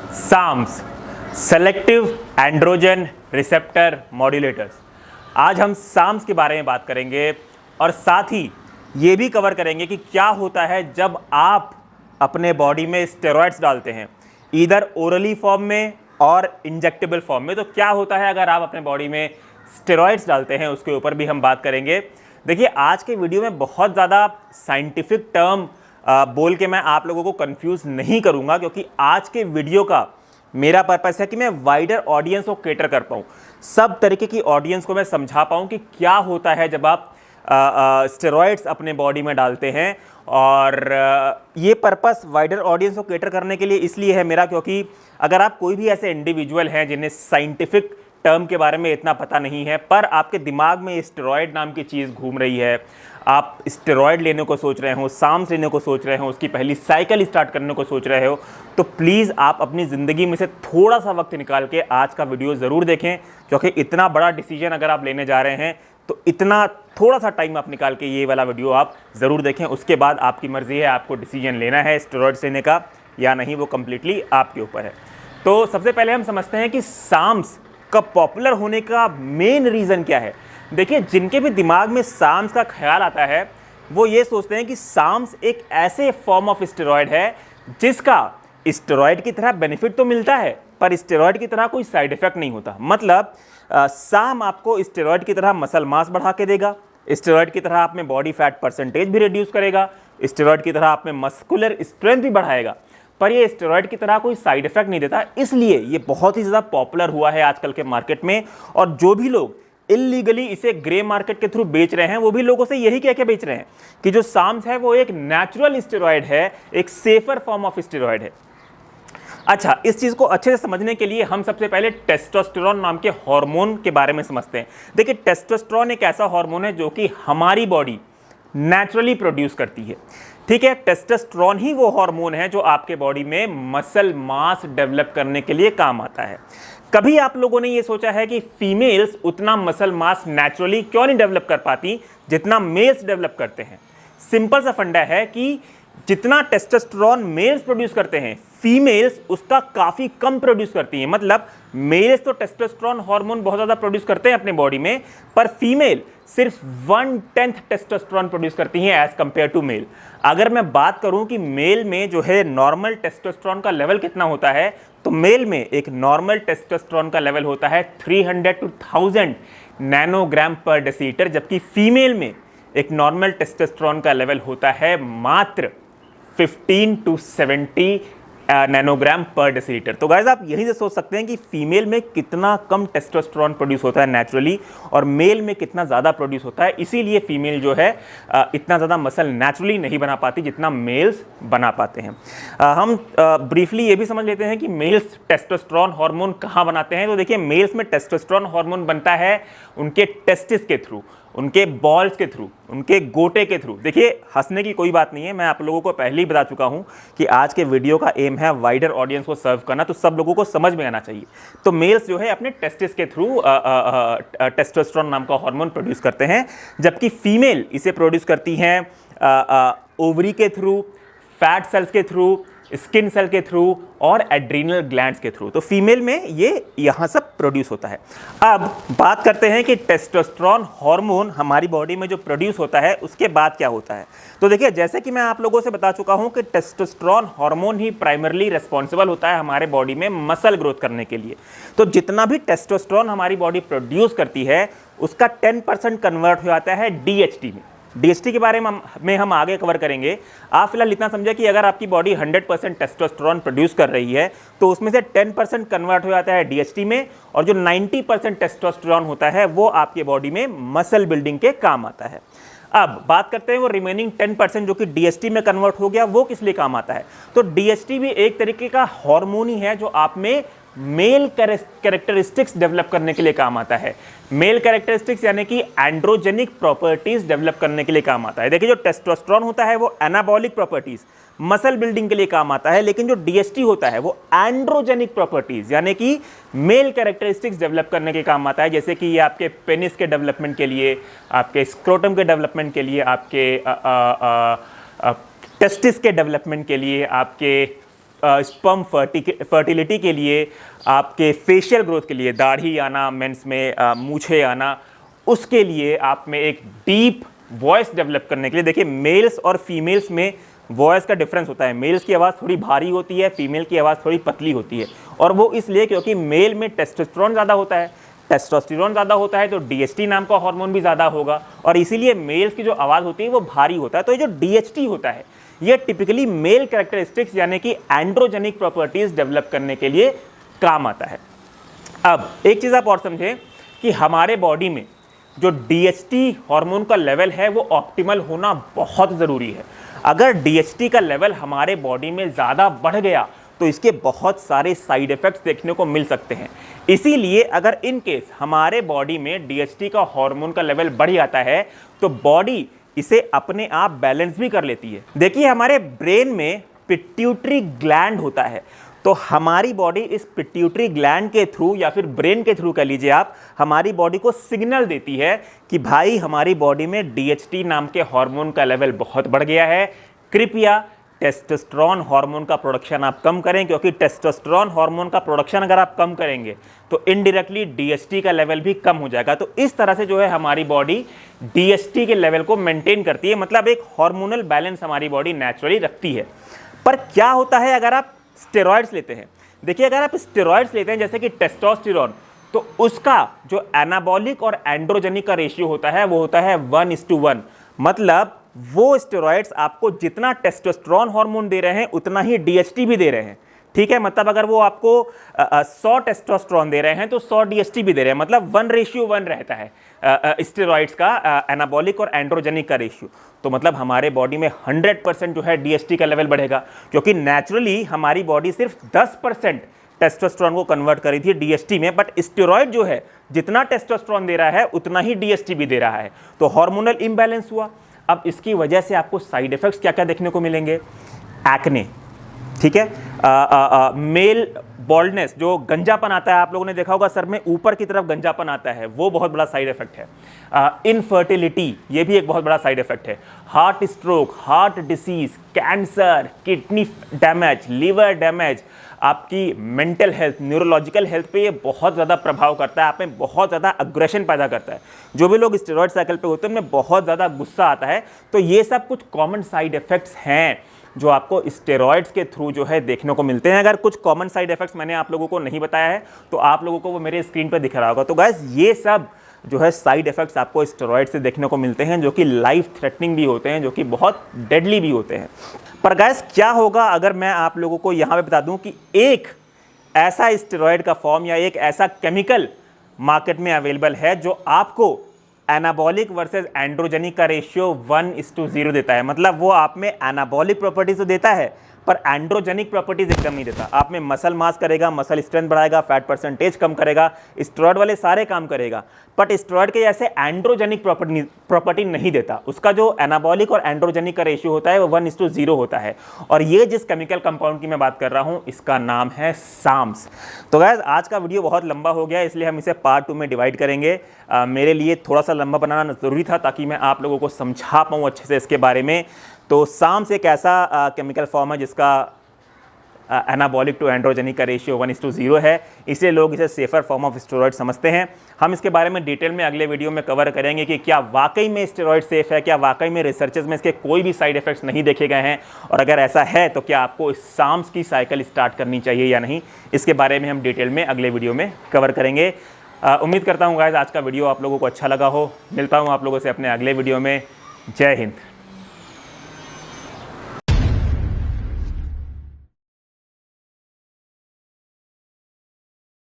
Sam's, selective androgen receptor modulators. आज हम Sam's के बारे में बात करेंगे और साथ ही ये भी कवर करेंगे कि क्या होता है जब आप अपने बॉडी में स्टेरॉइड्स डालते हैं, ईदर ओरली फॉर्म में और इंजेक्टेबल फॉर्म में। तो क्या होता है अगर आप अपने बॉडी में स्टेरॉइड्स डालते हैं, उसके ऊपर भी हम बात करेंगे। देखिए, आज के वीडियो में बहुत ज़्यादा साइंटिफिक टर्म बोल के मैं आप लोगों को कंफ्यूज नहीं करूंगा, क्योंकि आज के वीडियो का मेरा पर्पस है कि मैं वाइडर ऑडियंस को केटर कर पाऊँ, सब तरीके की ऑडियंस को मैं समझा पाऊँ कि क्या होता है जब आप स्टेरॉइड्स अपने बॉडी में डालते हैं। और ये पर्पस वाइडर ऑडियंस को केटर करने के लिए इसलिए है मेरा, क्योंकि अगर आप कोई भी ऐसे इंडिविजुअल हैं जिन्हें साइंटिफिक टर्म के बारे में इतना पता नहीं है, पर आपके दिमाग में स्टेरॉइड नाम की चीज़ घूम रही है, आप स्टेरॉइड लेने को सोच रहे हो, साम्स लेने को सोच रहे हो, उसकी पहली साइकिल स्टार्ट करने को सोच रहे हो, तो प्लीज़ आप अपनी ज़िंदगी में से थोड़ा सा वक्त निकाल के आज का वीडियो ज़रूर देखें। क्योंकि इतना बड़ा डिसीजन अगर आप लेने जा रहे हैं तो इतना थोड़ा सा टाइम आप निकाल के ये वाला वीडियो आप ज़रूर देखें। उसके बाद आपकी मर्ज़ी है, आपको डिसीजन लेना है स्टेरॉइड्स लेने का या नहीं, वो कम्प्लीटली आपके ऊपर है। तो सबसे पहले हम समझते हैं कि साम्स का पॉपुलर होने का मेन रीज़न क्या है। देखिए, जिनके भी दिमाग में साम्स का ख्याल आता है वो ये सोचते हैं कि साम्स एक ऐसे फॉर्म ऑफ स्टेरॉइड है जिसका स्टेरॉइड की तरह बेनिफिट तो मिलता है, पर स्टेरॉइड की तरह कोई साइड इफेक्ट नहीं होता। मतलब साम आपको स्टेरॉइड की तरह मसल मास बढ़ा के देगा, स्टेरॉइड की तरह आप में बॉडी फैट परसेंटेज भी रिड्यूस करेगा, स्टेरॉइड की तरह आप में मस्कुलर स्ट्रेंथ भी बढ़ाएगा, पर ये स्टेरॉइड की तरह कोई साइड इफेक्ट नहीं देता। इसलिए ये बहुत ही ज़्यादा पॉपुलर हुआ है आजकल के मार्केट में। और जो भी लोग इलीगली इसे ग्रे मार्केट के थ्रू बेच रहे हैं, वो भी लोगों से यही कह के बेच रहे हैं कि जो साम्स है वो एक नेचुरल स्टेरॉइड है, एक सेफर फॉर्म ऑफ स्टेरॉइड है। अच्छा, इस चीज़ को अच्छे से समझने के लिए हम सबसे पहले टेस्टोस्टेरोन नाम के हार्मोन के बारे में समझते हैं। देखिए, टेस्टोस्टेरोन एक ऐसा हार्मोन है जो कि हमारी बॉडी नेचुरली प्रोड्यूस करती है। ठीक है, टेस्टोस्टेरोन ही वो हार्मोन है जो आपके बॉडी में मसल मास डेवलप करने के लिए काम आता है। कभी आप लोगों ने ये सोचा है कि फीमेल्स उतना मसल मास नेचुरली क्यों नहीं डेवलप कर पाती जितना मेल्स डेवलप करते हैं? सिंपल सा फंडा है कि जितना टेस्टोस्टेरोन मेल्स प्रोड्यूस करते हैं, फीमेल्स उसका काफ़ी कम प्रोड्यूस करती हैं। मतलब मेल्स तो टेस्टोस्टेरोन हार्मोन बहुत ज़्यादा प्रोड्यूस करते हैं अपने बॉडी में, पर फीमेल सिर्फ 1/10 टेस्टोस्टेरोन प्रोड्यूस करती हैं एज कंपेयर टू मेल। अगर मैं बात करूं कि मेल में जो है नॉर्मल टेस्टोस्टेरोन का लेवल कितना होता है, तो मेल में एक नॉर्मल टेस्टोस्टेरोन का लेवल होता है 300 to 1000 नैनोग्राम पर डेसीलीटर, जबकि फीमेल में एक नॉर्मल टेस्टोस्टेरोन का लेवल होता है मात्र 15 to 70 नैनोग्राम पर डेसीलीटर। तो गाइस, आप यहीं से सोच सकते हैं कि फीमेल में कितना कम टेस्टोस्टेरोन प्रोड्यूस होता है नेचुरली और मेल में कितना ज़्यादा प्रोड्यूस होता है। इसीलिए फीमेल जो है इतना ज़्यादा मसल नेचुरली नहीं बना पाती जितना मेल्स बना पाते हैं। हम ब्रीफली ये भी समझ लेते हैं कि मेल्स टेस्टोस्टेरोन हार्मोन कहाँ बनाते हैं। तो देखिए, मेल्स में टेस्टोस्टेरोन हार्मोन बनता है उनके टेस्टिस के थ्रू, उनके बॉल्स के थ्रू, उनके गोटे के थ्रू। देखिए, हंसने की कोई बात नहीं है, मैं आप लोगों को पहले ही बता चुका हूं कि आज के वीडियो का एम है वाइडर ऑडियंस को सर्व करना, तो सब लोगों को समझ में आना चाहिए। तो मेल्स जो है अपने टेस्टिस के थ्रू टेस्टोस्टेरोन नाम का हार्मोन प्रोड्यूस करते हैं, जबकि फीमेल इसे प्रोड्यूस करती हैं ओवरी के थ्रू, फैट सेल्स के थ्रू, स्किन सेल के थ्रू और एड्रीनल ग्लैंड्स के थ्रू। तो फीमेल में ये यहाँ सब प्रोड्यूस होता है। अब बात करते हैं कि टेस्टोस्टेरोन हार्मोन हमारी बॉडी में जो प्रोड्यूस होता है उसके बाद क्या होता है। तो देखिए, जैसे कि मैं आप लोगों से बता चुका हूँ कि टेस्टोस्टेरोन हार्मोन ही प्राइमरली रिस्पॉन्सिबल होता है हमारे बॉडी में मसल ग्रोथ करने के लिए। तो जितना भी टेस्टोस्टेरोन हमारी बॉडी प्रोड्यूस करती है उसका 10% कन्वर्ट हो जाता है DHT में। DHT के बारे में हम आगे कवर करेंगे। आप फिलहाल इतना समझे कि अगर आपकी बॉडी 100% टेस्टोस्टेरोन प्रोड्यूस कर रही है तो उसमें से 10% कन्वर्ट हो जाता है DHT में, और जो 90% टेस्टोस्टेरोन होता है वो आपके बॉडी में मसल बिल्डिंग के काम आता है। अब बात करते हैं वो रिमेनिंग 10% जो कि DHT में कन्वर्ट हो गया, वो किस लिए काम आता है। तो DHT भी एक तरीके का हार्मोन ही है जो आप में मेल कैरेक्टरिस्टिक्स डेवलप करने के लिए काम आता है। मेल कैरेक्टरिस्टिक्स यानी कि एंड्रोजेनिक प्रॉपर्टीज डेवलप करने के लिए काम आता है। देखिए, जो टेस्टोस्टेरोन होता है वो एनाबॉलिक प्रॉपर्टीज, मसल बिल्डिंग के लिए काम आता है, लेकिन जो DHT होता है वो एंड्रोजेनिक प्रॉपर्टीज यानी कि मेल कैरेक्टरिस्टिक्स डेवलप करने के काम आता है। जैसे कि ये आपके पेनिस के डेवलपमेंट के लिए, आपके स्क्रोटम के डेवलपमेंट के लिए, आपके टेस्टिस के डेवलपमेंट के लिए, आपके स्पर्म फर्टिलिटी के लिए, आपके फेशियल ग्रोथ के लिए, दाढ़ी आना, मेंस में मूछें आना, उसके लिए आप में एक डीप वॉइस डेवलप करने के लिए, देखिए मेल्स और फीमेल्स में वॉइस का डिफरेंस होता है। मेल्स की आवाज़ थोड़ी भारी होती है, फीमेल की आवाज़ थोड़ी पतली होती है, और वो इसलिए क्योंकि मेल में टेस्टोस्टेरोन ज़्यादा होता है। टेस्टोस्टेरोन ज़्यादा होता है तो डीएचटी नाम का हार्मोन भी ज़्यादा होगा, और इसीलिए मेल्स की जो आवाज़ होती है वो भारी होता है। तो ये जो डीएचटी होता है ये टिपिकली मेल कैरेक्टरिस्टिक्स यानी कि एंड्रोजेनिक प्रॉपर्टीज़ डेवलप करने के लिए काम आता है। अब एक चीज़ आप और समझें कि हमारे बॉडी में जो डीएचटी हार्मोन का लेवल है वो ऑप्टिमल होना बहुत ज़रूरी है। अगर डीएचटी का लेवल हमारे बॉडी में ज़्यादा बढ़ गया तो इसके बहुत सारे साइड इफ़ेक्ट्स देखने को मिल सकते हैं। इसीलिए अगर इन केस हमारे बॉडी में डीएचटी का हार्मोन का लेवल बढ़ जाता है तो बॉडी इसे अपने आप बैलेंस भी कर लेती है। देखिए हमारे ब्रेन में पिट्यूटरी ग्लैंड होता है, तो हमारी बॉडी इस पिट्यूटरी ग्लैंड के थ्रू या फिर ब्रेन के थ्रू कह लीजिए आप, हमारी बॉडी को सिग्नल देती है कि भाई हमारी बॉडी में डीएचटी नाम के हार्मोन का लेवल बहुत बढ़ गया है, कृपया टेस्टोस्टेरोन हार्मोन का प्रोडक्शन आप कम करें, क्योंकि टेस्टोस्टेरोन हार्मोन का प्रोडक्शन अगर आप कम करेंगे तो इनडायरेक्टली डीएचटी का लेवल भी कम हो जाएगा। तो इस तरह से जो है हमारी बॉडी डीएचटी के लेवल को मेंटेन करती है, मतलब एक हार्मोनल बैलेंस हमारी बॉडी नेचुरली रखती है। पर क्या होता है अगर आप स्टेरॉइड्स लेते हैं? देखिए अगर आप स्टेरॉइड्स लेते हैं जैसे कि टेस्टोस्टेरोन, तो उसका जो एनाबॉलिक और एंड्रोजेनिक का रेशियो होता है वो होता है 1:1। मतलब वो स्टेरॉइड्स आपको जितना टेस्टोस्टेरोन हार्मोन दे रहे हैं उतना ही डीएचटी भी दे रहे हैं। ठीक है, मतलब अगर वो आपको 100 टेस्टोस्टेरोन दे रहे हैं तो 100 डीएचटी भी दे रहे हैं, मतलब 1:1 रहता है स्टेरॉइड्स का एनाबॉलिक और एंड्रोजेनिक का रेशियो। तो मतलब हमारे बॉडी में 100% जो है डीएचटी का लेवल बढ़ेगा, क्योंकि नेचुरली हमारी बॉडी सिर्फ 10% टेस्टोस्टेरोन को कन्वर्ट करी थी डीएचटी में, बट स्टेरॉइड जो है जितना टेस्टोस्टेरोन दे रहा है उतना ही डीएचटी भी दे रहा है, तो हार्मोनल इम्बैलेंस हुआ। अब इसकी वजह से आपको साइड इफेक्ट्स क्या क्या देखने को मिलेंगे? एक्ने, ठीक है, मेल बॉल्डनेस, जो गंजापन आता है, आप लोगों ने देखा होगा सर में ऊपर की तरफ गंजापन आता है, वो बहुत बड़ा साइड इफेक्ट है। इनफर्टिलिटी, ये भी एक बहुत बड़ा साइड इफेक्ट है। Heart stroke, heart disease, cancer, kidney damage, liver damage, आपकी मेंटल हेल्थ, न्यूरोलॉजिकल हेल्थ पे ये बहुत ज़्यादा प्रभाव करता है, आप में बहुत ज़्यादा अग्रेशन पैदा करता है। जो भी लोग स्टेरॉइड साइकिल पे होते हैं उनमें बहुत ज़्यादा गुस्सा आता है। तो ये सब कुछ कॉमन साइड इफेक्ट्स हैं जो आपको स्टेरॉइड्स के थ्रू जो है देखने को मिलते हैं। अगर कुछ कॉमन साइड इफेक्ट्स मैंने आप लोगों को नहीं बताया है तो आप लोगों को वो मेरे स्क्रीन पर दिख रहा होगा। तो गाइस ये सब जो है साइड इफेक्ट्स आपको स्टेरॉइड से देखने को मिलते हैं, जो कि लाइफ थ्रेटनिंग भी होते हैं, जो कि बहुत डेडली भी होते हैं। पर गाइस क्या होगा अगर मैं आप लोगों को यहाँ पे बता दूं कि एक ऐसा स्टेरॉइड का फॉर्म या एक ऐसा केमिकल मार्केट में अवेलेबल है जो आपको एनाबॉलिक वर्सेस एंड्रोजेनिक का रेशियो 1:0 देता है। मतलब वो आप में एनाबॉलिक प्रॉपर्टीज तो देता है पर एंड्रोजेनिक प्रॉपर्टीज एकदम नहीं देता। आप में मसल मास करेगा, मसल स्ट्रेंथ बढ़ाएगा, फैट परसेंटेज कम करेगा, स्टेरॉइड वाले सारे काम करेगा, बट स्टेरॉइड के जैसे एंड्रोजेनिक प्रॉपर्टी नहीं देता। उसका जो एनाबॉलिक और एंड्रोजेनिक का रेशियो होता है वो 1:0 होता है। और ये जिस केमिकल कंपाउंड की मैं बात कर रहा हूँ इसका नाम है साम्स। तो गाइस आज का वीडियो बहुत लंबा हो गया, इसलिए हम इसे पार्ट 2 में डिवाइड करेंगे। मेरे लिए थोड़ा सा लंबा बनाना ज़रूरी था ताकि मैं आप लोगों को समझा पाऊँ अच्छे से इसके बारे में। तो साम्स एक ऐसा केमिकल फॉर्म है जिसका एनाबॉलिक टू एंड्रोजेनिक का रेशियो 1:0 है, इसलिए लोग इसे सेफर फॉर्म ऑफ स्टेरॉइड समझते हैं। हम इसके बारे में डिटेल में अगले वीडियो में कवर करेंगे कि क्या वाकई में स्टेरॉइड सेफ है, क्या वाकई में रिसर्चेज में इसके कोई भी साइड इफेक्ट्स नहीं देखे गए हैं, और अगर ऐसा है तो क्या आपको इस साम्स की साइकिल स्टार्ट करनी चाहिए या नहीं, इसके बारे में हम डिटेल में अगले वीडियो में कवर करेंगे। उम्मीद करता हूँ गाइस आज का वीडियो आप लोगों को अच्छा लगा हो। मिलता हूँ आप लोगों से अपने अगले वीडियो में। जय हिंद।